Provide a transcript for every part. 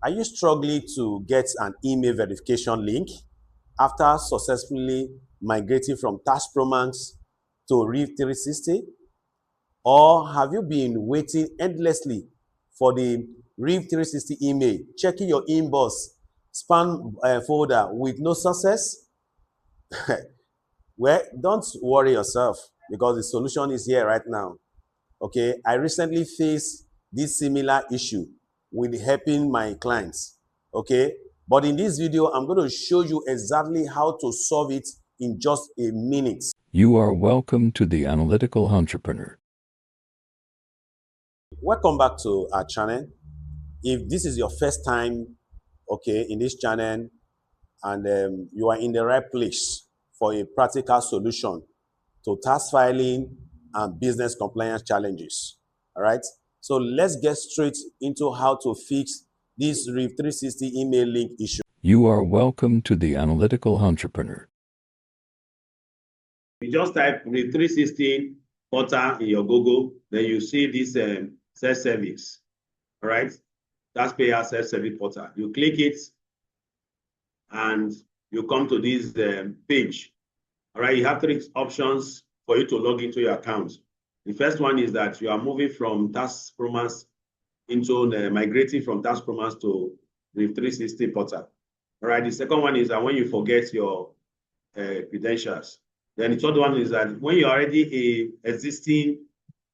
Are you struggling to get an email verification link after successfully migrating from TaxPro Max to REV360? Or have you been waiting endlessly for the REV360 email, checking your inbox spam folder with no success? Well, don't worry yourself because the solution is here right now. Okay, I recently faced this similar issue with helping my clients. Okay, but in this video, I'm going to show you exactly how to solve it in just a minute. You are welcome to the Analytical Entrepreneur. Welcome back to our channel. If this is your first time, okay, in this channel, and you are in the right place for a practical solution to tax filing and business compliance challenges. All right. So let's get straight into how to fix this REV360 email link issue. You are welcome to the Analytical Entrepreneur. You just type REV360 portal in your Google, then you see this self-service. All right. Taxpayer self-service portal. You click it and you come to this page. All right. You have three options for you to log into your account. The first one is that you are moving from TaxPro Max into migrating from TaxPro Max to REV360 portal. All right. The second one is that when you forget your credentials. Then the third one is that when you're already a existing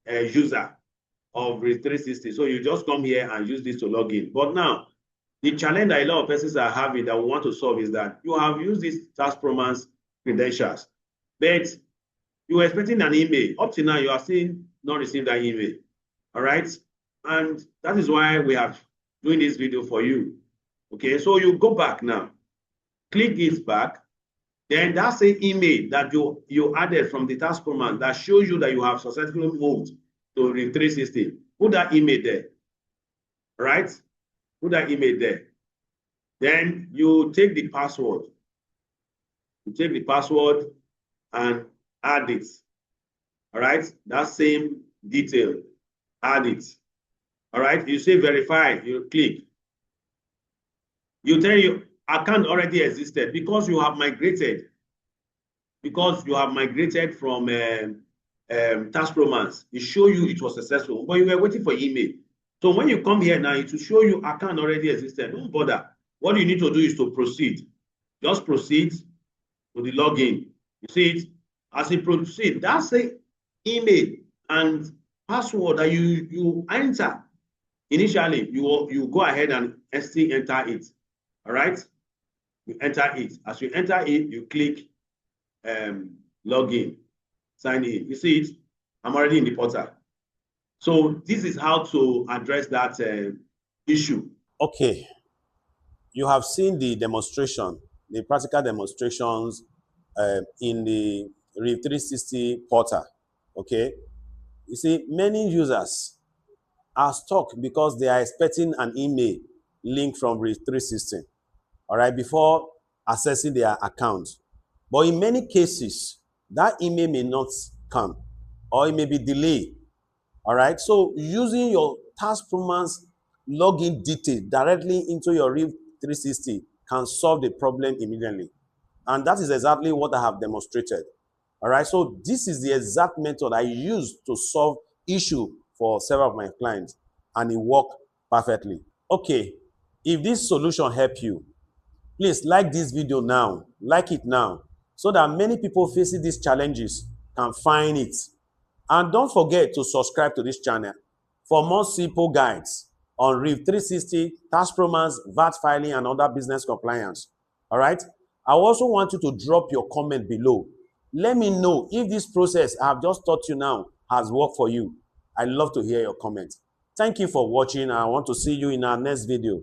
user of REV360, so you just come here and use this to log in. But now, the challenge that a lot of persons are having that we want to solve is that you have used these TaxPro Max credentials, but you were expecting an email. Up to now, you are still not receiving that email. All right? And that is why we are doing this video for you. Okay, so you go back now. Click this back. Then that's the email that you added from the TaxPro Max that shows you that you have successfully moved to REV360. Put that email there. All right? Put that email there. Then you take the password. You take the password and add it. All right? That same detail. Add it. All right? You say verify. You click. You tell you account already existed because you have migrated. Because you have migrated from TaxPro Max. It show you it was successful, but you were waiting for email. So when you come here now, it will show you account already existed. Don't bother. What you need to do is to proceed. Just proceed to the login. You see it? As you proceed, that's the email and password that you enter. Initially, you go ahead and still enter it. All right? You enter it. As you enter it, you click login, sign in. You see it? I'm already in the portal. So this is how to address that issue. Okay. You have seen the demonstration, the practical demonstrations in the REV360 portal. Okay. You see, many users are stuck because they are expecting an email link from REV360, all right, before accessing their account. But in many cases, that email may not come or it may be delayed. All right. So using your TaxPro Max login detail directly into your REV360 can solve the problem immediately. And that is exactly what I have demonstrated. All right. So this is the exact method I use to solve issue for several of my clients, and it worked perfectly. Okay. If this solution helped you, please like this video now. Like it now, so that many people facing these challenges can find it. And don't forget to subscribe to this channel for more simple guides on REV360, TaxPro Max, VAT filing, and other business compliance. All right? I also want you to drop your comment below. Let me know if this process I have just taught you now has worked for you. I'd love to hear your comments. Thank you for watching, and I want to see you in our next video.